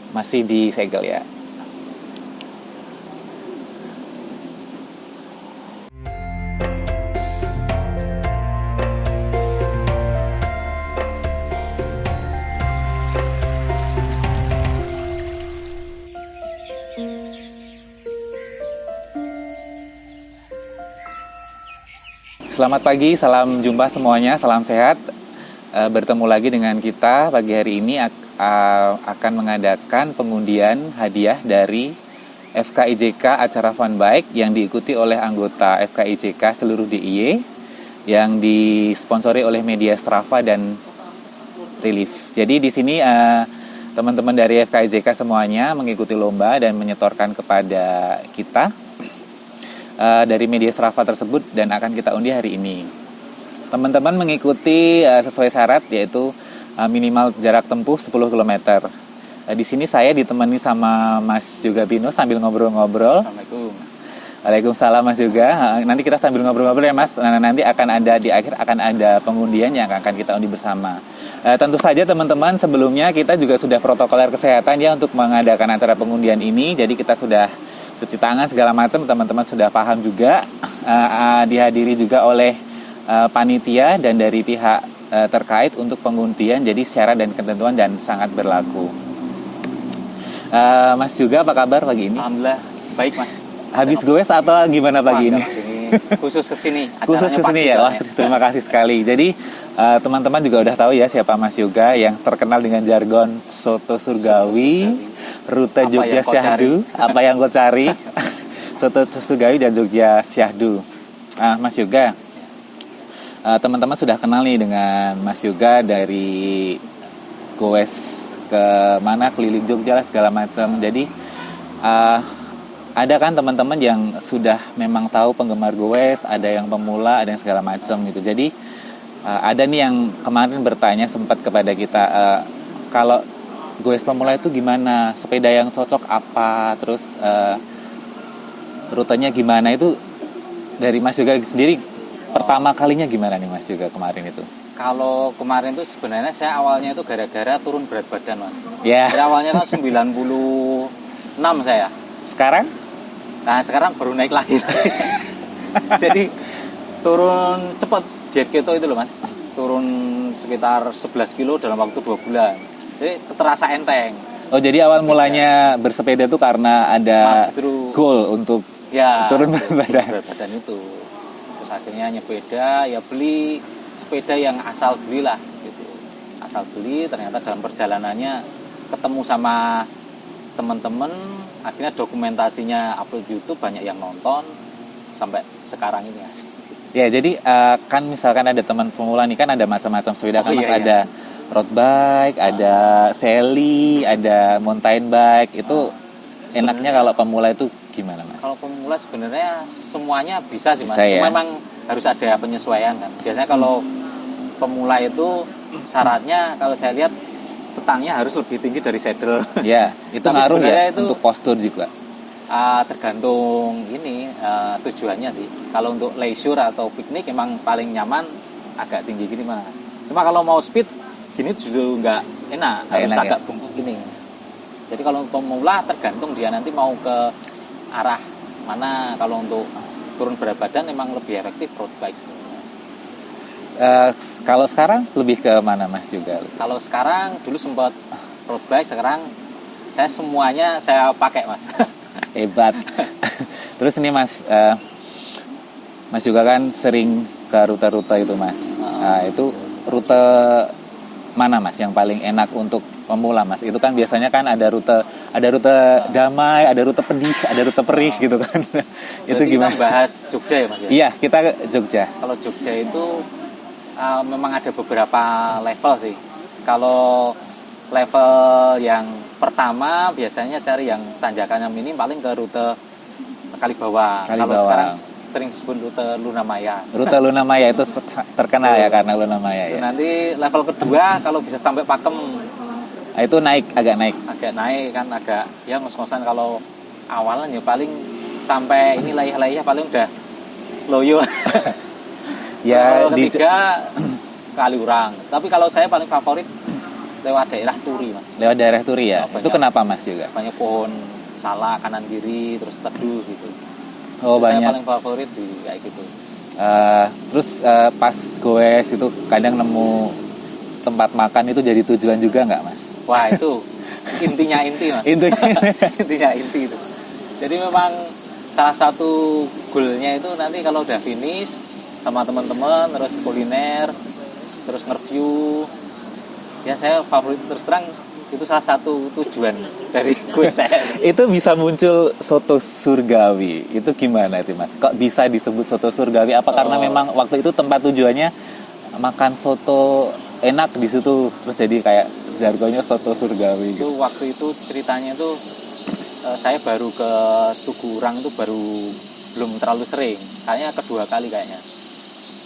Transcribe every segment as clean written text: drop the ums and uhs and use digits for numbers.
masih disegel ya. Selamat pagi, salam jumpa semuanya, salam sehat. Bertemu lagi dengan kita pagi hari ini akan mengadakan pengundian hadiah dari FKIJK acara Fun Bike yang diikuti oleh anggota FKIJK seluruh DIY yang disponsori oleh media Strava dan Relief. Jadi di sini teman-teman dari FKIJK semuanya mengikuti lomba dan menyetorkan kepada kita dari media Strava tersebut dan akan kita undi hari ini. Teman-teman mengikuti sesuai syarat yaitu minimal jarak tempuh 10 km. Di sini saya ditemani sama Mas Yoga Bino sambil ngobrol-ngobrol. Assalamualaikum. Waalaikumsalam Mas Yoga. Nanti kita sambil ngobrol-ngobrol ya Mas. Nanti akan ada di akhir akan ada pengundian yang akan kita undi bersama. Tentu saja teman-teman sebelumnya kita juga sudah protokoler kesehatan ya untuk mengadakan acara pengundian ini. Jadi kita sudah cuci tangan segala macam, teman-teman sudah paham juga. Dihadiri juga oleh panitia dan dari pihak terkait untuk pengundian, jadi syarat dan ketentuan dan sangat berlaku. Mas juga apa kabar pagi ini? Alhamdulillah baik Mas. Habis goes atau gimana pagi ini? Khusus kesini. Khusus kesini ya. Wah, terima kasih sekali. Jadi teman-teman juga udah tahu ya siapa Mas Yoga yang terkenal dengan jargon soto surgawi. Rute Apa Jogja Syahdu, apa yang kau cari? Soto Surgawi dan Jogja Syahdu. Mas Yoga, teman-teman sudah kenal nih dengan Mas Yoga dari goes ke mana keliling Jogja lah segala macam. Jadi ada kan teman-teman yang sudah memang tahu penggemar goes, ada yang pemula, ada yang segala macam gitu. Jadi ada nih yang kemarin bertanya sempat kepada kita, kalau goes pemula itu gimana, sepeda yang cocok apa, terus rutenya gimana, itu dari Mas Yoga sendiri pertama kalinya gimana nih Mas Yoga kemarin itu? Kalau kemarin tuh sebenarnya saya awalnya itu gara-gara turun berat badan Mas. Ya. Jadi awalnya kan 96 saya. Sekarang? Nah sekarang baru naik lagi. Jadi turun cepat, diet keto itu loh Mas. Turun sekitar 11 kilo dalam waktu 2 bulan. Jadi terasa enteng. Oh jadi awal mulanya bersepeda tuh karena ada goal untuk turun berat badan itu. Terus akhirnya nyepeda, ya beli sepeda yang asal beli lah gitu. Asal beli, ternyata dalam perjalanannya ketemu sama teman-teman, akhirnya dokumentasinya upload YouTube, banyak yang nonton sampai sekarang ini ya. Ya jadi kan misalkan ada teman pemula nih kan ada macam-macam sepeda kan Mas, iya. ada road bike, ada sally, ada mountain bike. Itu enaknya kalau pemula itu gimana Mas? Kalau pemula sebenarnya semuanya bisa sih Mas. Bisa, ya? Cuma memang harus ada penyesuaian kan. Biasanya kalau pemula itu syaratnya kalau saya lihat stangnya harus lebih tinggi dari saddle. Ya, itu Tapi ngaruh ya itu, untuk postur juga. Tergantung ini tujuannya sih. Kalau untuk leisure atau piknik emang paling nyaman agak tinggi gini Mas. Cuma kalau mau speed gini justru nggak enak, harus enak, agak ya? bungkuk gini. Jadi kalau untuk pemula tergantung dia nanti mau ke arah mana. Kalau untuk turun berat badan memang lebih efektif road bike sebenarnya. Kalau sekarang lebih ke mana Mas juga? Kalau sekarang dulu sempat road bike, sekarang saya semuanya saya pakai Mas. Hebat. Terus ini Mas, Mas juga kan sering ke rute-rute itu Mas. Itu rute mana Mas yang paling enak untuk pemula Mas? Itu kan biasanya kan ada rute damai, ada rute pedih, ada rute perih gitu kan. Itu gimana? Kita bahas Jogja ya Mas ya? Iya, kita ke Jogja. Kalau Jogja itu memang ada beberapa level sih. Kalau level yang pertama biasanya cari yang tanjakannya minim, paling ke rute Kalibawang. Kalau sekarang sering disebut rute Luna Maya. Rute Luna Maya itu terkenal ya karena Luna Maya ya. Nanti level kedua kalau bisa sampai Pakem. Itu agak naik kan, agak ya ngos-ngosan. Kalau awalan ya paling sampai ini layah-layah paling udah loyo. Ya ketiga Kaliurang. Tapi kalau saya paling favorit lewat daerah Turi mas. Lewat daerah Turi ya. Banyak. Itu kenapa mas juga? Banyak pohon salak kanan kiri, terus teduh gitu. Oh Saya banyak. paling favorit di kayak gitu. Terus pas goes itu kadang nemu tempat makan itu jadi tujuan juga nggak mas? Wah itu intinya inti mas. Intinya Intinya inti itu. Jadi memang salah satu goalnya itu nanti kalau udah finish sama teman-teman, terus kuliner, terus nge-review. Ya saya favorit terus terang itu salah satu tujuan dari gue saya. itu bisa muncul soto surgawi. Itu gimana itu mas? Kok bisa disebut soto surgawi? Apa karena memang waktu itu tempat tujuannya makan soto enak di situ, terus jadi kayak jargonnya soto surgawi Itu gitu. waktu itu ceritanya itu saya baru ke Tugu Urang itu baru belum terlalu sering, kayaknya kedua kali kayaknya.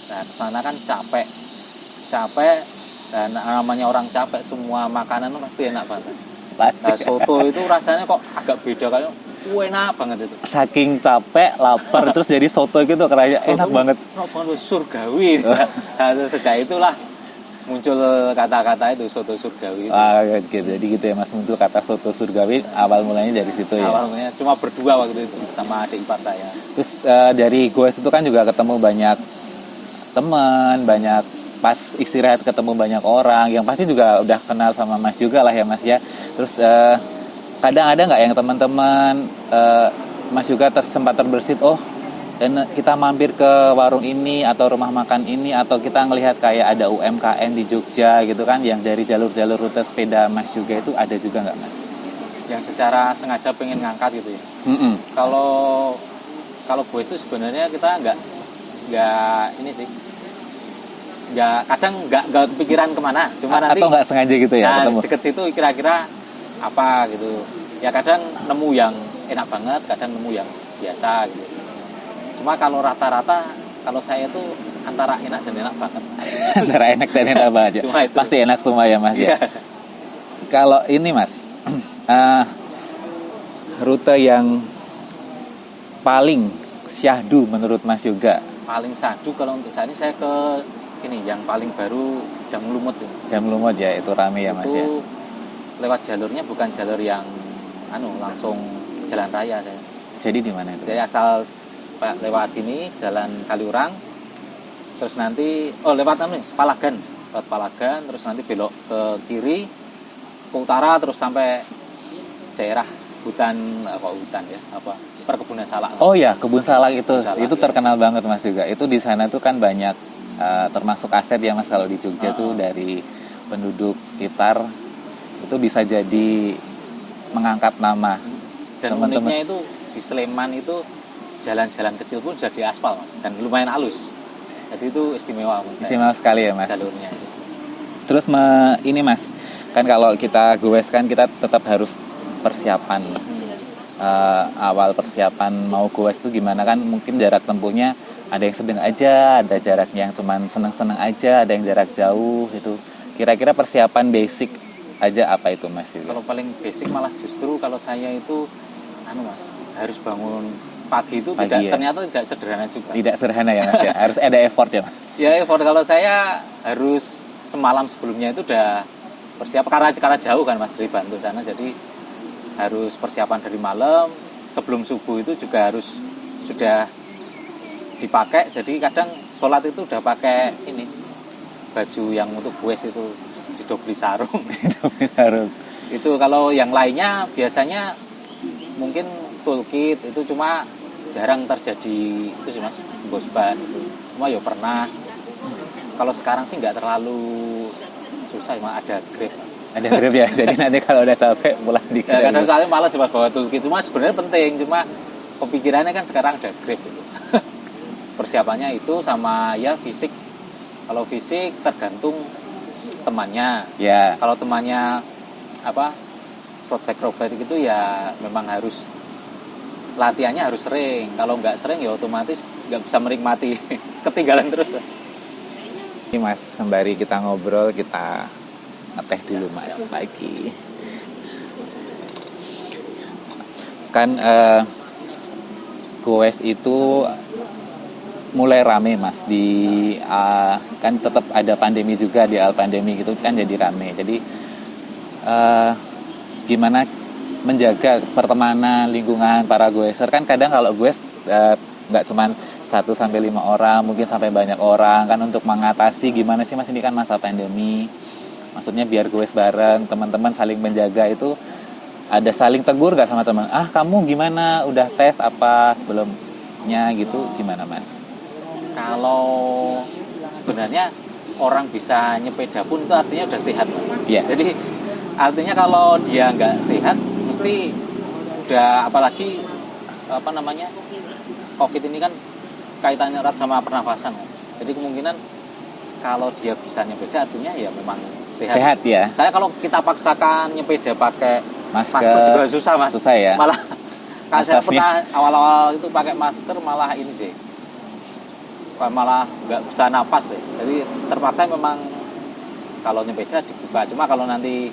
Nah kesana kan capek dan namanya orang capek semua makanan itu pasti enak banget. Pasti. Nah soto itu rasanya kok agak beda, kayak enak banget itu. Saking capek, lapar, terus jadi soto gitu kayak enak banget. Enak banget surgawi. Nah sejak itulah muncul kata-kata itu soto surgawi itu. Gitu. Jadi gitu ya mas, muncul kata soto surgawi awal mulanya dari situ ya. Awalnya cuma berdua waktu itu sama adik ipar saya. Terus dari goes itu kan juga ketemu banyak teman, banyak pas istirahat ketemu banyak orang yang pasti juga udah kenal sama mas juga lah ya mas ya. Terus kadang ada nggak yang teman-teman mas juga sempat terbersit, oh kita mampir ke warung ini atau rumah makan ini, atau kita ngelihat kayak ada UMKM di Jogja gitu kan, yang dari jalur-jalur rute sepeda mas juga itu ada juga nggak mas? Yang secara sengaja pengen ngangkat gitu ya. Kalau gue itu sebenarnya kita nggak ini sih, kadang nggak kepikiran kemana, cuma nanti atau nggak sengaja gitu ya ketemu deket situ kira-kira apa gitu ya. Kadang nemu yang enak banget, kadang nemu yang biasa gitu. Cuma kalau rata-rata kalau saya tuh antara enak dan enak banget. antara enak dan enak banget ya. Pasti enak semua ya mas ya. Kalau ini mas rute yang paling syahdu menurut mas juga? Paling syahdu kalau untuk saya ini, saya ke ini yang paling baru Dam Lumut itu. Dam Lumut ya, itu rame ya mas ya. Itu lewat jalurnya bukan jalur yang langsung jalan raya saya. Jadi di mana itu? Jadi asal lewat sini jalan Kaliurang, terus nanti lewat Palagan, terus nanti belok ke kiri ke utara terus sampai daerah hutan perkebunan salak. Oh ya, kebun salak itu Salak, terkenal banget mas juga. Itu di sana tuh kan banyak termasuk aset ya mas, kalau di Jogja tuh dari penduduk sekitar itu bisa jadi mengangkat nama. Dan teman-teman. uniknya itu di Sleman itu jalan-jalan kecil pun jadi aspal mas, dan lumayan halus. Jadi itu istimewa Sekali ya mas jalurnya itu. Terus ini mas, kan kalau kita goes kan kita tetap harus persiapan. Awal persiapan mau goes itu gimana, kan mungkin jarak tempuhnya ada yang sedang aja, ada jarak yang cuman seneng-seneng aja, ada yang jarak jauh gitu. Kira-kira persiapan basic aja apa itu mas juga? Kalau paling basic malah justru kalau saya itu mas, harus bangun pagi itu ternyata tidak sederhana juga. Tidak sederhana ya mas ya, harus ada effort ya mas. Ya effort, kalau saya harus semalam sebelumnya itu udah persiapan karena jauh kan mas dari Bantul sana, jadi harus persiapan dari malam. Sebelum subuh itu juga harus sudah dipakai, jadi kadang sholat itu udah pakai ini baju yang untuk goes itu didobli sarung. Itu kalau yang lainnya biasanya mungkin toolkit itu cuma jarang terjadi itu sih mas, bosban itu cuma ya pernah. Kalau sekarang sih nggak terlalu susah, cuma ada Grab mas. Ada Grab ya, jadi nanti kalau udah capek pulang di Grab. Kadang soalnya malas mas bawa toolkit, cuma sebenarnya penting, cuma kepikirannya kan sekarang ada Grab itu. Persiapannya itu sama ya fisik. Kalau fisik tergantung temannya. Ya. Kalau temannya road bike gitu ya memang harus latihannya harus sering. Kalau nggak sering ya otomatis nggak bisa menikmati, ketinggalan terus. Ini mas, sembari kita ngobrol kita ngeteh dulu mas pagi. Kan goes itu mulai rame mas kan tetap ada pandemi juga, di awal pandemi gitu kan jadi rame. Jadi gimana menjaga pertemanan lingkungan para goeser. Kan kadang kalau goes nggak cuman 1-5 orang, mungkin sampai banyak orang kan, untuk mengatasi gimana sih Mas, ini kan masa pandemi. Maksudnya biar goes bareng, teman-teman saling menjaga itu, ada saling tegur gak sama teman? Kamu gimana? Udah tes apa sebelumnya gitu? Gimana Mas? Kalau sebenarnya orang bisa nyepeda pun itu artinya udah sehat Mas. Yeah. Jadi artinya kalau dia nggak sehat, mesti udah, apalagi COVID ini kan kaitannya erat sama pernafasan. Jadi kemungkinan kalau dia bisa nyepeda artinya ya memang sehat. Sehat ya. Saya kalau kita paksakan nyepeda pakai masker juga susah Mas. Susah ya. Malah kalau saya pernah awal-awal itu pakai masker malah ini sih, malah nggak bisa napas ya. Jadi terpaksa memang kalau nyepeda dibuka. Cuma kalau nanti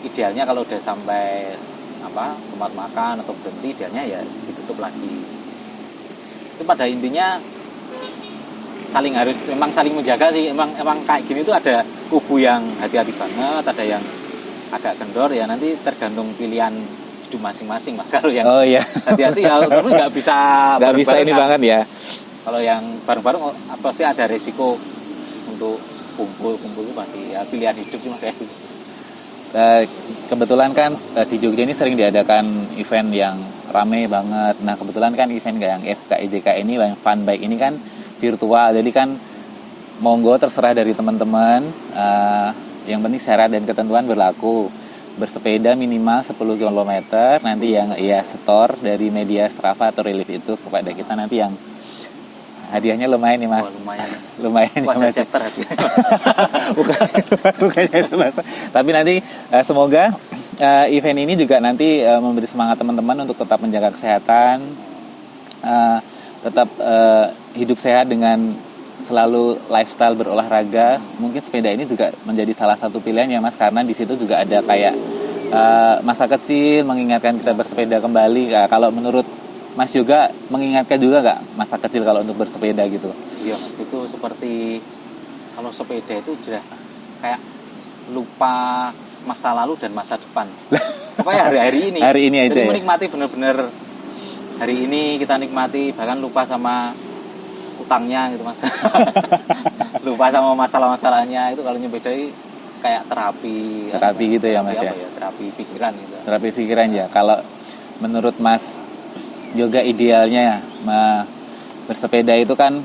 idealnya kalau udah sampai tempat makan atau berhenti, idealnya ya ditutup lagi. Itu pada intinya harus saling menjaga sih. Emang kayak gini tuh ada kubu yang hati-hati banget, ada yang agak kendor ya, nanti tergantung pilihan hidup masing-masing Mas. Kalau yang hati-hati ya tapi nggak bisa ini banget ya. Kalau yang bareng-bareng pasti ada resiko untuk kumpul itu pasti ya, pilihan hidup cuma kayak gitu. Kebetulan kan di Jogja ini sering diadakan event yang rame banget. Nah kebetulan kan event yang FKIJK ini, yang fun bike ini kan virtual, jadi kan monggo terserah dari teman-teman. Yang penting syarat dan ketentuan berlaku. Bersepeda minimal 10 km. Nanti yang setor dari media Strava atau Relief itu kepada kita, nanti yang hadiahnya lumayan nih Mas. Lumayan ya Mas. bukan itu Mas. Tapi nanti semoga event ini juga nanti memberi semangat teman-teman untuk tetap menjaga kesehatan, tetap hidup sehat dengan selalu lifestyle berolahraga. Mungkin sepeda ini juga menjadi salah satu pilihan ya Mas, karena di situ juga ada kayak masa kecil, mengingatkan kita bersepeda kembali. Kalau menurut Mas juga mengingatkan juga nggak masa kecil kalau untuk bersepeda gitu? Iya Mas, itu seperti kalau sepeda itu sudah kayak lupa masa lalu dan masa depan. Pokoknya hari ini. Hari ini aja. Jadi ya? menikmati benar-benar hari ini, kita nikmati, bahkan lupa sama utangnya gitu Mas. Lupa sama masalah-masalahnya. Itu kalau nyepeda kayak terapi gitu ya Mas ya? Terapi pikiran gitu. Terapi pikiran ya. Kalau menurut Mas juga idealnya bersepeda itu kan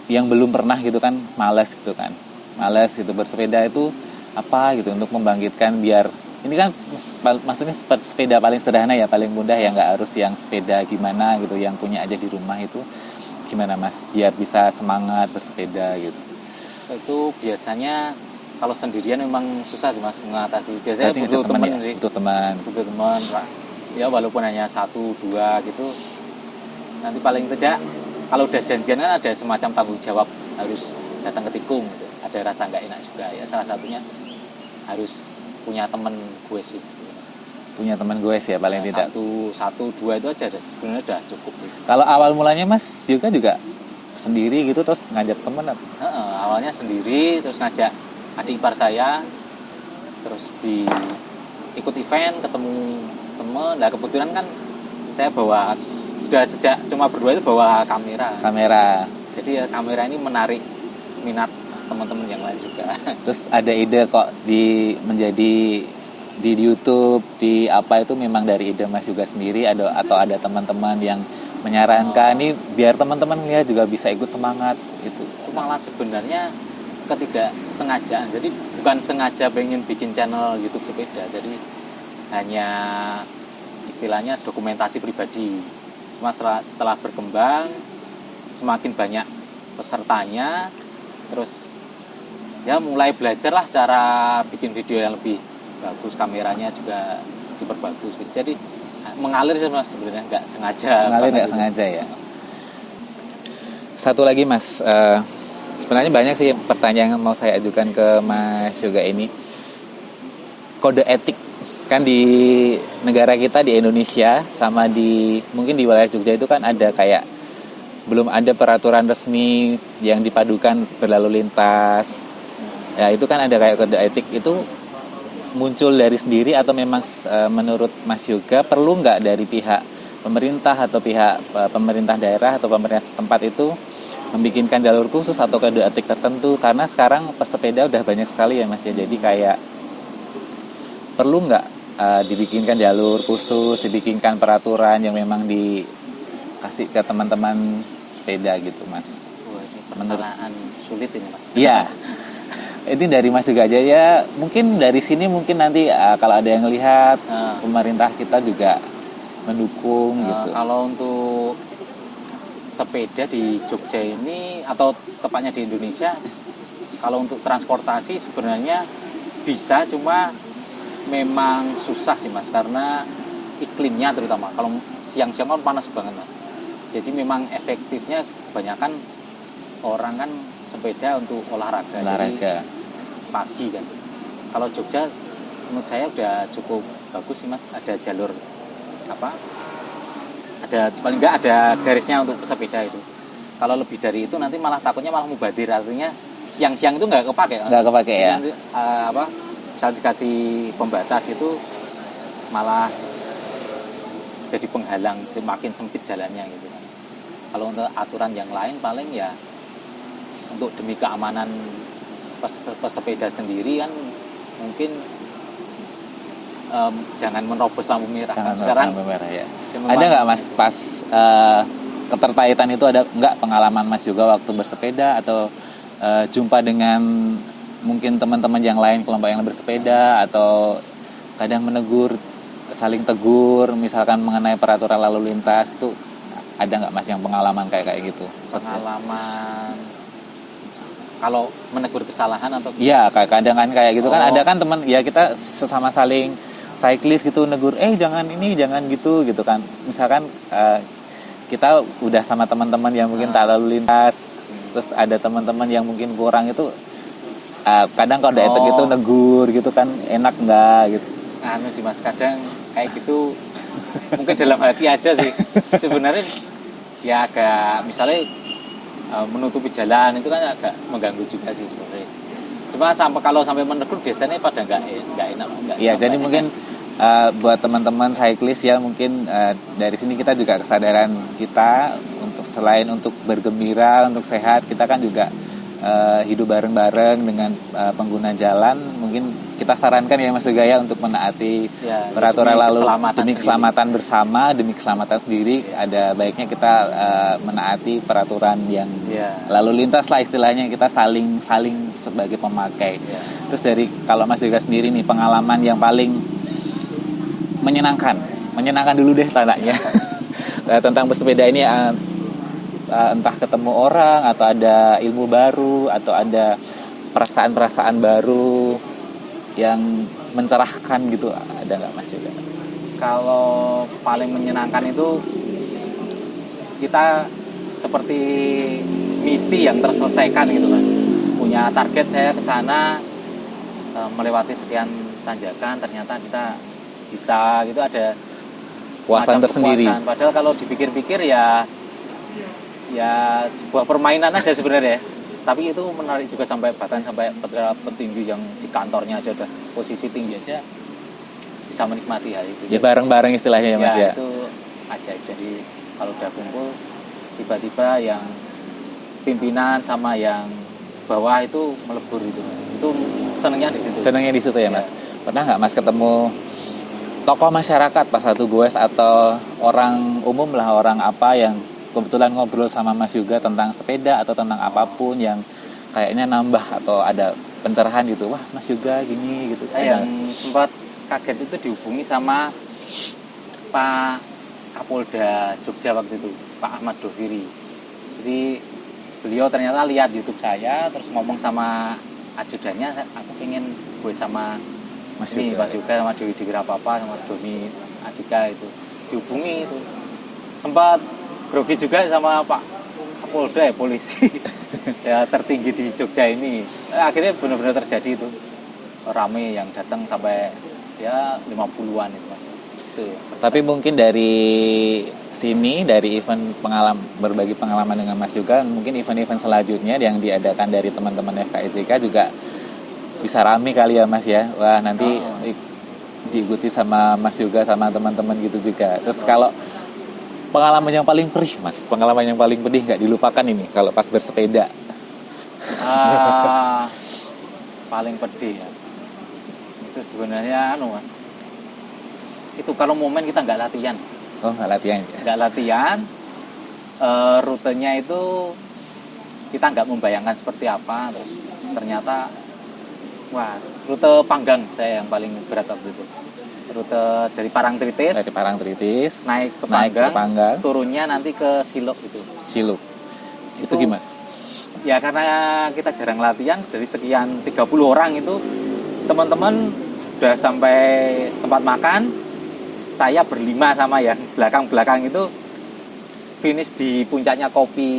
yang belum pernah gitu kan malas gitu bersepeda itu apa gitu, untuk membangkitkan, biar ini kan maksudnya sepeda paling sederhana ya, paling mudah ya, nggak harus yang sepeda gimana gitu, yang punya aja di rumah itu gimana Mas, biar bisa semangat bersepeda gitu. Itu biasanya kalau sendirian memang susah sih Mas mengatasi. Biasanya butuh teman sih. Butuh teman Pak. Ya walaupun hanya 1-2 gitu, nanti paling tidak kalau udah janjian kan ada semacam tanggung jawab, harus datang ke tikung gitu. Ada rasa nggak enak juga ya, salah satunya harus punya teman gue sih. Punya teman gue sih ya paling tidak. 1-2 itu aja sebenarnya udah cukup gitu. Kalau awal mulanya Mas juga sendiri gitu terus ngajak teman? Awalnya sendiri, terus ngajak adik ipar saya, terus ikut event, ketemu temen. Nah kebetulan kan saya sudah sejak cuma berdua itu bawa kamera. Jadi ya kamera ini menarik minat teman-teman yang lain juga. Terus ada ide kok menjadi di YouTube, di apa itu memang dari ide Mas juga sendiri, atau ada teman-teman yang menyarankan ini biar teman-teman lihat juga bisa ikut semangat itu? Malah sebenarnya ketidaksengajaan. Jadi bukan sengaja pengen bikin channel YouTube sepeda. Jadi hanya istilahnya dokumentasi pribadi. Cuma setelah berkembang, semakin banyak pesertanya, terus ya mulai belajar lah cara bikin video yang lebih bagus, kameranya juga diperbagus gitu. Jadi mengalir sih Mas, sebenarnya nggak sengaja. Nggak sengaja ya. Satu lagi Mas, sebenarnya banyak sih pertanyaan yang mau saya ajukan ke Mas Yoga ini. Kode etik kan di negara kita, di Indonesia sama mungkin di wilayah Jogja itu kan ada kayak belum ada peraturan resmi yang dipadukan berlalu lintas. Ya itu kan ada kayak kode etik itu muncul dari sendiri atau memang menurut Mas Yoga perlu nggak dari pihak pemerintah atau pihak pemerintah daerah atau pemerintah setempat itu membikinkan jalur khusus atau kode etik tertentu? Karena sekarang pesepeda udah banyak sekali ya Mas ya, jadi kayak perlu nggak dibikinkan jalur khusus, dibikinkan peraturan yang memang dikasih ke teman-teman sepeda gitu Mas? Wah, ini pertanyaan sulit ini Mas. Iya. Ini dari Mas juga aja ya. Mungkin dari sini mungkin nanti kalau ada yang lihat pemerintah kita juga mendukung gitu. Kalau untuk sepeda di Jogja ini atau tepatnya di Indonesia, kalau untuk transportasi sebenarnya bisa, cuma memang susah sih Mas, karena iklimnya terutama. Kalau siang-siang kan panas banget Mas. Jadi memang efektifnya kebanyakan orang kan sepeda untuk olahraga. Jadi pagi kan. Kalau Jogja menurut saya udah cukup bagus sih Mas, ada jalur ada paling enggak ada garisnya untuk pesepeda itu. Kalau lebih dari itu nanti malah takutnya malah mubadir, artinya siang-siang itu nggak kepake. Nggak kepake ya. Nanti, misal dikasih pembatas itu malah jadi penghalang, makin sempit jalannya gitu kan. Kalau untuk aturan yang lain paling ya untuk demi keamanan pesepeda sendiri kan mungkin jangan menerobos lampu merah. Jangan sekarang lampu merah ya. Ada nggak Mas pas keterkaitan itu, ada nggak pengalaman Mas juga waktu bersepeda atau jumpa dengan mungkin teman-teman yang lain, kelompok yang bersepeda, atau kadang menegur, saling tegur misalkan mengenai peraturan lalu lintas, itu ada nggak Mas yang pengalaman kayak gitu? Pengalaman kalau menegur kesalahan atau iya, kadang kan kayak gitu kan, ada kan teman ya, kita sesama saling cyclist gitu negur, jangan ini, jangan gitu kan. Misalkan kita udah sama teman-teman yang mungkin tak lalu lintas, terus ada teman-teman yang mungkin kurang itu, kadang kalau ada etek itu negur gitu kan, enak nggak gitu. Anu sih Mas, kadang kayak gitu mungkin dalam hati aja sih. Sebenarnya ya agak misalnya menutupi jalan itu kan agak mengganggu juga sih sebenarnya. Cuma kalau sampai menegur biasanya pada nggak enak. Iya, jadi mungkin buat teman-teman cyclist ya, mungkin dari sini kita juga kesadaran kita untuk selain untuk bergembira, untuk sehat, kita kan juga hidup bareng-bareng dengan pengguna jalan. Mungkin kita sarankan ya Mas Gaya untuk menaati peraturan lalu demi keselamatan bersama, demi keselamatan sendiri. Ada baiknya kita menaati peraturan yang lalu lintas lah istilahnya, kita saling sebagai pemakai. Terus dari kalau Mas Yoga sendiri nih, pengalaman yang paling menyenangkan dulu deh tandanya tentang bersepeda ini, entah ketemu orang atau ada ilmu baru atau ada perasaan-perasaan baru yang mencerahkan gitu, ada nggak Mas Yoga? Kalau paling menyenangkan itu kita seperti misi yang terselesaikan gitu kan. Punya target, saya ke sana melewati sekian tanjakan, ternyata kita bisa gitu, ada puasan tersendiri. Padahal kalau dipikir-pikir ya sebuah permainan aja sebenarnya. Tapi itu menarik juga, sampai bahkan sampai petinggi yang di kantornya aja udah posisi tinggi aja bisa menikmati hal itu. Ya bareng-bareng istilahnya ya Mas ya. Itu ajaib. Jadi kalau udah kumpul tiba-tiba yang pimpinan sama yang bawah itu melebur gitu. Itu senengnya di situ. Senengnya di situ ya Mas. Pernah nggak Mas ketemu tokoh masyarakat pas satu goes atau orang umum lah, orang apa yang kebetulan ngobrol sama Mas juga tentang sepeda atau tentang apapun yang kayaknya nambah atau ada pencerahan gitu, wah Mas juga gini gitu. Yang sempat kaget itu dihubungi sama Pak Kapolda Jogja waktu itu, Pak Ahmad Doviri. Jadi beliau ternyata lihat YouTube saya, terus ngomong sama ajudannya, aku pengen gue sama Mas Yoga sama Dewi Wirapapa sama Mas Doni Adika itu. Dihubungi itu. Sempat grogi juga sama Pak Kapolda ya, polisi ya tertinggi di Jogja ini. Akhirnya benar-benar terjadi itu, rame yang datang sampai ya 50-an itu Mas. Itu ya. Tapi mungkin dari sini, dari event berbagi pengalaman dengan Mas juga, mungkin event-event selanjutnya yang diadakan dari teman-teman FKSJK juga bisa rame kali ya Mas ya. Wah, nanti Oh. diikuti sama Mas juga sama teman-teman gitu juga. Terus kalau pengalaman yang paling perih Mas, pengalaman yang paling pedih nggak dilupakan ini kalau pas bersepeda. Ah, paling pedih ya. Itu sebenarnya Mas. Itu kalau momen kita nggak latihan. Oh, nggak latihan ya? Nggak latihan, rutenya itu kita nggak membayangkan seperti apa, terus ternyata wah, rute Panggang saya yang paling berat waktu itu. Rute dari Parangtritis, Dari Parangtritis naik ke naik ke Panggang, Panggang, turunnya nanti ke Silok itu. Ciluk. Itu Itu- gimana? Ya karena kita jarang latihan, dari sekian 30 orang itu teman-teman udah sampai tempat makan, saya berlima sama yang belakang-belakang itu finish di puncaknya kopi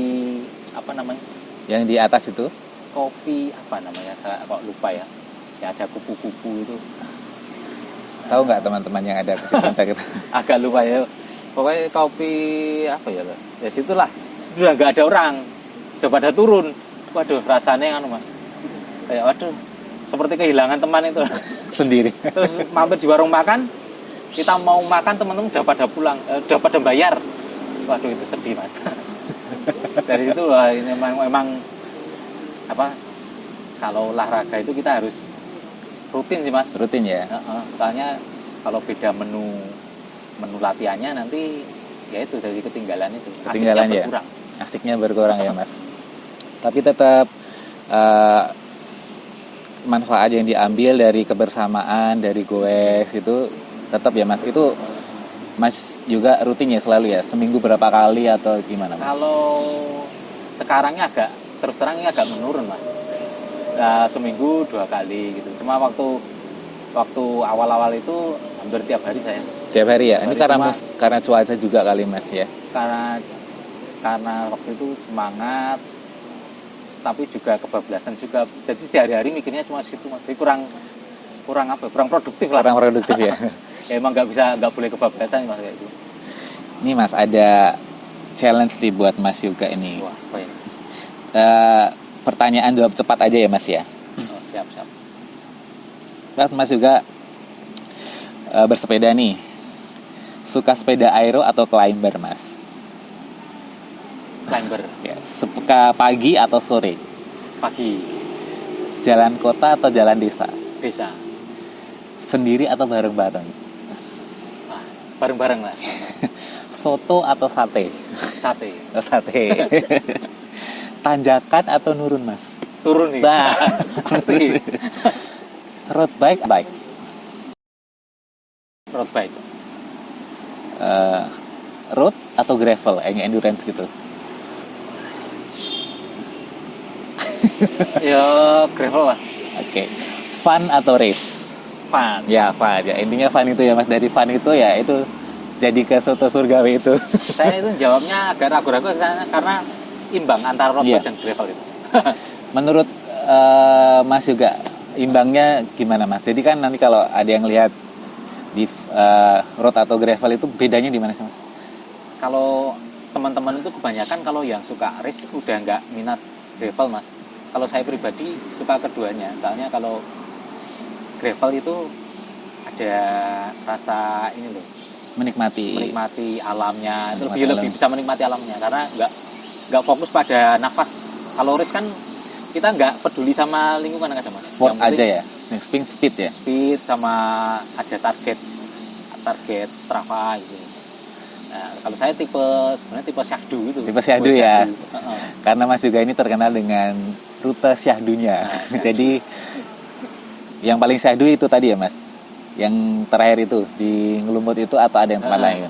apa namanya? Yang di atas itu? Kopi apa namanya? Saya kok lupa ya. Ya ada kupu-kupu itu. Tahu nggak teman-teman yang ada di puncak itu? Agak lupa ya. Pokoknya kopi apa ya? Ya situlah. Udah nggak ada orang. Udah pada turun. Waduh, rasanya Mas. Kayak waduh, seperti kehilangan teman itu. Sendiri. Terus mampir di warung makan, kita mau makan, teman-teman udah pada pulang, udah pada bayar. Waduh, itu sedih Mas. Dari itu wah, ini memang apa? Kalau olahraga itu kita harus rutin sih Mas. Rutin ya. Soalnya kalau beda menu latihannya nanti ya itu dari ketinggalan itu. Ketinggalan Asiknya ya. berkurang. Asiknya berkurang ya Mas. Tapi tetap manfaat yang diambil dari kebersamaan, dari goes itu tetap ya Mas. Itu Mas juga rutin ya selalu ya? Seminggu berapa kali atau gimana Mas? Kalau sekarangnya agak terus terang ini agak menurun Mas. Seminggu 2 kali gitu. Cuma waktu awal-awal itu hampir tiap hari saya. Tiap hari ya? Ini Hari karena cuaca juga kali Mas ya? Karena waktu itu semangat, tapi juga kebablasan juga. Jadi sehari-hari mikirnya cuma situ Mas. Jadi kurang produktif lah. Kurang produktif ya? Ya emang nggak boleh kebablasan Mas kayak gitu. Ini Mas ada challenge nih buat Mas juga ini. Wah, apa ya? Pertanyaan jawab cepat aja ya Mas ya. Oh, siap. Mas juga bersepeda nih. Suka sepeda aero atau climber Mas? Climber Ya, suka pagi atau sore? pagi, Jalan kota atau jalan desa? desa. Sendiri atau bareng-bareng? Nah, bareng-bareng lah. Soto atau sate? Sate. Oh, sate. Tanjakan atau nurun Mas? Turun nih. Nah. Pasti. Road bike? Road bike. Road atau gravel? Yang endurance gitu? Ya gravel lah. Oke. Fun atau race? Fun. Ya fun ya. Intinya fun itu ya Mas. Dari fun itu ya itu jadi ke soto surgawi itu. Saya itu jawabnya agak ragu-ragu karena imbang antara road Iya. bike dan gravel itu. Menurut Mas juga imbangnya gimana Mas? Jadi kan nanti kalau ada yang lihat di road atau gravel itu bedanya di mana sih Mas? Kalau teman-teman itu kebanyakan kalau yang suka race udah nggak minat gravel Mas. Kalau saya pribadi suka keduanya. Soalnya kalau gravel itu ada rasa ini loh, menikmati alamnya. Itu Menikmati lebih alam. bisa menikmati alamnya karena nggak fokus pada nafas. Kalau race kan kita nggak peduli sama lingkungan kan Mas. Sport Yang penting aja ya. Spin speed ya. speed sama ada target Strava gitu. Nah, kalau saya sebenarnya tipe syahdu gitu. Tipe syahdu ya. Heeh. Karena Mas juga ini terkenal dengan rute syahdunya. Jadi yang paling syahdu itu tadi ya Mas. Yang terakhir itu di Ngelumut itu atau ada yang tempat lain?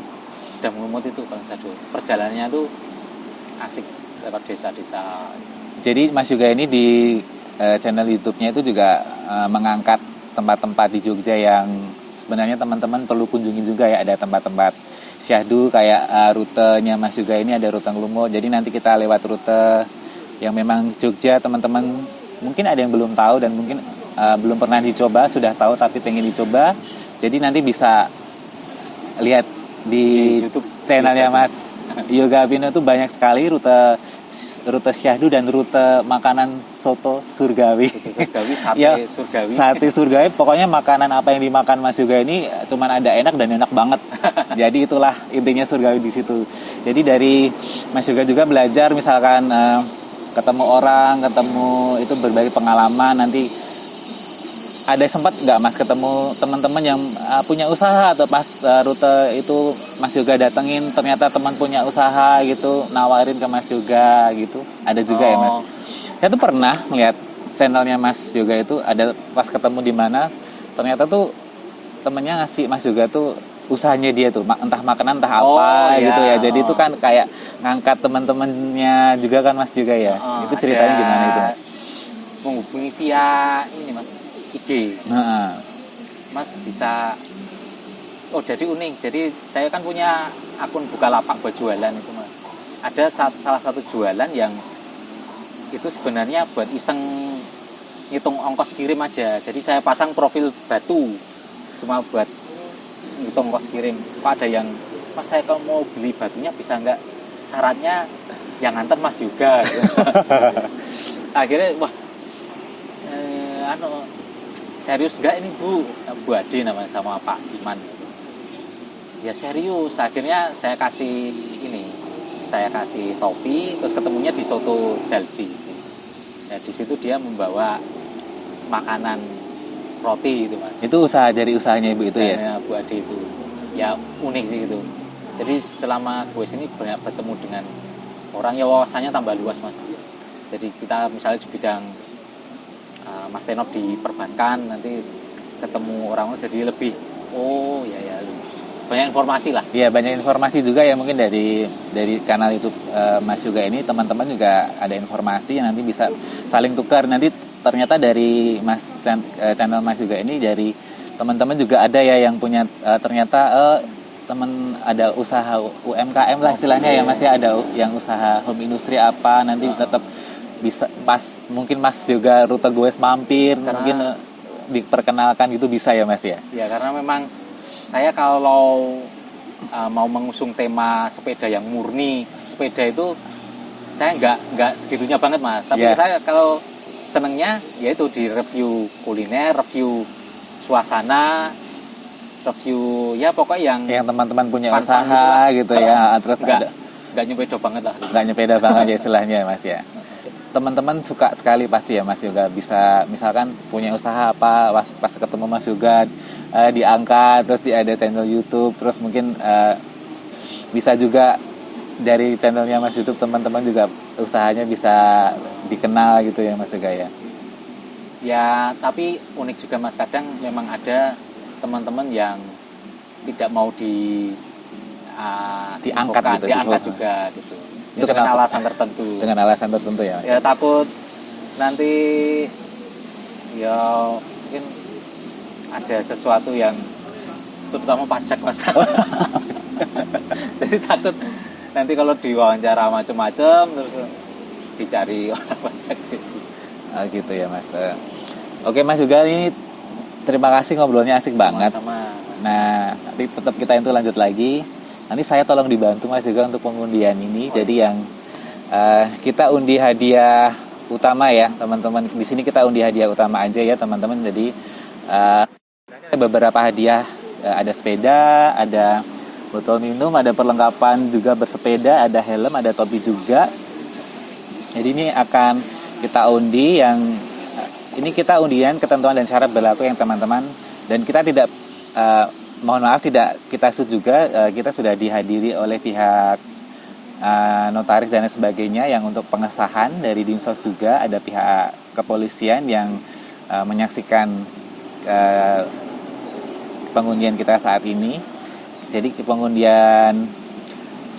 Udah Ngelumut itu kalau syahdu. Perjalanannya tuh asik lewat desa-desa. Jadi Mas juga ini di channel YouTube-nya itu juga mengangkat tempat-tempat di Jogja yang sebenarnya teman-teman perlu kunjungi juga ya. Ada tempat-tempat syahdu kayak rutenya Mas juga ini ada rute Ngelumut. Jadi nanti kita lewat rute yang memang Jogja teman-teman mungkin ada yang belum tahu dan mungkin belum pernah dicoba, sudah tahu tapi pengen dicoba. Jadi nanti bisa lihat di YouTube channelnya Mas Yoga Pino itu banyak sekali rute rute syahdu dan rute makanan soto surgawi. Soto surgawi, sate Ya, surgawi. sate surgawi, pokoknya makanan apa yang dimakan Mas Yoga ini cuman ada enak dan enak banget. Jadi itulah intinya surgawi di situ. Jadi dari Mas Yoga juga belajar misalkan ketemu orang, ketemu itu berbagi pengalaman. Nanti ada sempat nggak Mas ketemu teman-teman yang punya usaha, atau pas rute itu Mas Yoga datengin ternyata teman punya usaha gitu, nawarin ke Mas Yoga gitu, ada juga ya Mas? Saya tuh pernah melihat channelnya Mas Yoga itu, ada pas ketemu di mana ternyata tuh temennya ngasih Mas Yoga tuh usahanya dia tuh, entah makanan entah apa gitu ya. Jadi itu kan kayak ngangkat teman-temannya juga kan Mas juga ya. Itu ceritanya gimana itu Mas? Menghubungi via ini Mas, IG. Mas bisa, oh jadi unik. Jadi saya kan punya akun Bukalapak buat jualan itu Mas. Ada salah satu jualan yang itu sebenarnya buat iseng ngitung ongkos kirim aja. Jadi saya pasang profil batu cuma buat ngitung ongkos kirim. Kok ada yang, Mas saya kalau mau beli batunya bisa nggak, syaratnya yang nganter Mas juga. Akhirnya wah, serius nggak ini Bu Ade namanya sama Pak Iman. Ya serius. Akhirnya saya kasih topi, terus ketemunya di Soto Dalbi. Ya di situ dia membawa makanan roti itu Mas. Itu usaha dari usahanya Ibu itu ya? Bu Ade itu. Ya unik sih itu. Jadi selama gue sini banyak bertemu dengan orang, ya wawasannya tambah luas Mas. Jadi kita misalnya di bidang Mas Tenop di perbankan, nanti ketemu orang jadi lebih banyak informasi lah. Iya, banyak informasi juga ya, mungkin dari kanal YouTube Mas Yoga ini teman-teman juga ada informasi yang nanti bisa saling tukar. Nanti ternyata dari channel Mas Yoga ini, dari teman-teman juga ada ya yang punya ternyata teman ada usaha UMKM lah istilahnya ya Mas ya, ada yang usaha home industry apa, nanti tetap bisa pas mungkin Mas juga rute goes mampir, karena mungkin diperkenalkan gitu bisa ya Mas ya? Ya karena memang saya kalau mau mengusung tema sepeda yang murni, sepeda itu saya nggak segitunya banget Mas. Tapi saya kalau senengnya yaitu di review kuliner, review suasana, review ya pokoknya yang teman-teman punya usaha gitu ya. Terus nggak nyepeda banget lah. Nggak nyepeda banget ya istilahnya Mas ya. Teman-teman suka sekali pasti ya Mas Yoga, bisa misalkan punya usaha apa, pas ketemu Mas Yoga diangkat, terus ada channel YouTube, terus mungkin bisa juga dari channelnya Mas YouTube teman-teman juga usahanya bisa dikenal gitu ya Mas Yoga ya. Ya tapi unik juga Mas, kadang memang ada teman-teman yang tidak mau diangkat juga gitu. Itu dengan alasan tertentu. Dengan alasan tertentu ya. Ya takut nanti ya mungkin ada sesuatu yang terutama pajak Mas. Jadi takut nanti kalau diwawancara macam-macam terus dicari orang pajak gitu. Gitu ya Mas. Oke Mas Yoga, ini terima kasih ngobrolnya asik banget. Sama-sama. Nah, nanti tetap kita itu lanjut lagi. Nanti saya tolong dibantu Mas juga untuk pengundian ini. Jadi yang kita undi hadiah utama ya teman-teman. Di sini kita undi hadiah utama aja ya teman-teman. Jadi ada beberapa hadiah, ada sepeda, ada botol minum, ada perlengkapan juga bersepeda, ada helm, ada topi juga. Jadi ini akan kita undi, yang ini kita undian ketentuan dan syarat berlaku yang teman-teman, dan kita tidak mohon maaf tidak kita shoot juga, kita sudah dihadiri oleh pihak notaris dan sebagainya yang untuk pengesahan dari Dinsos, juga ada pihak kepolisian yang menyaksikan pengundian kita saat ini. Jadi pengundian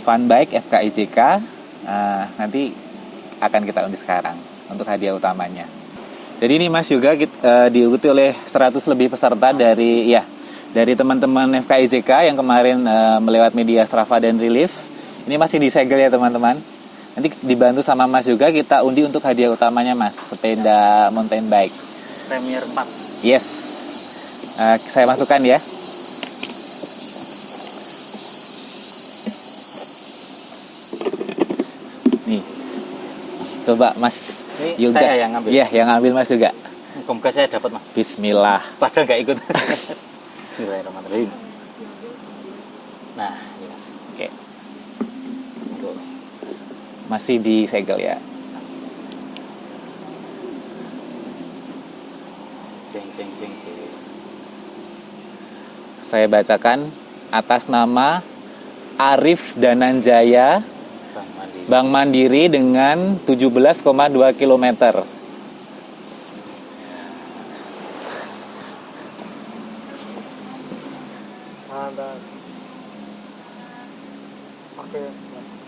fun bike FKIJK nanti akan kita undi sekarang untuk hadiah utamanya. Jadi ini Mas juga diikuti oleh 100 lebih peserta dari teman-teman FKIJK yang kemarin melewat media Strava dan Relief. Ini masih disegel ya teman-teman. Nanti dibantu sama Mas juga, kita undi untuk hadiah utamanya Mas, sepeda mountain bike Premier 4. Yes. Saya masukkan ya. Nih. Coba Mas Ini Yoga. saya yang ngambil. Iya, yang ngambil Mas Yoga. Semoga saya dapat, Mas. Bismillah. Padahal nggak ikut. Bismillahirrahmanirrahim. Nah, ini Mas. Oke. Tuh. Masih disegel ya. Jeng jeng jeng jeng. Saya bacakan atas nama Arif Dananjaya Bank Mandiri. Bank Mandiri dengan 17,2 km.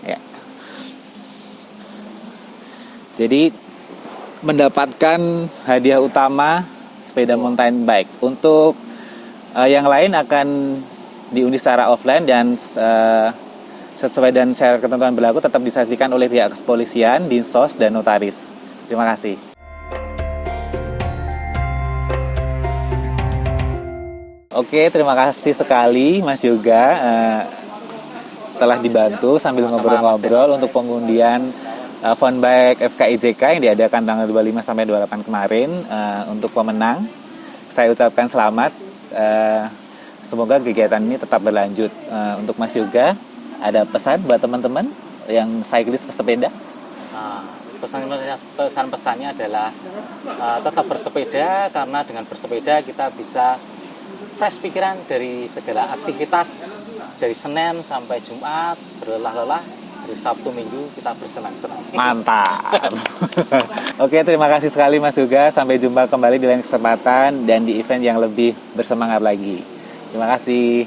Ya. Jadi mendapatkan hadiah utama sepeda mountain bike. Untuk yang lain akan diundi secara offline dan sesuai dan syarat ketentuan berlaku tetap disaksikan oleh pihak kepolisian, dinsos, dan notaris. Terima kasih. Oke, terima kasih sekali Mas Yoga telah dibantu sambil ngobrol-ngobrol untuk pengundian fun bike FKIJK yang diadakan tanggal 25 sampai 28 kemarin untuk pemenang. Saya ucapkan selamat. Semoga kegiatan ini tetap berlanjut. Untuk Mas Yoga, ada pesan buat teman-teman yang cyclist pesepeda? Pesan-pesannya adalah tetap bersepeda, karena dengan bersepeda kita bisa fresh pikiran dari segala aktivitas, dari Senin sampai Jumat berlelah-lelah, dari Sabtu Minggu kita bersenang-senang. Mantap. Oke, terima kasih sekali Mas Yoga. Sampai jumpa kembali di lain kesempatan dan di event yang lebih bersemangat lagi. Terima kasih.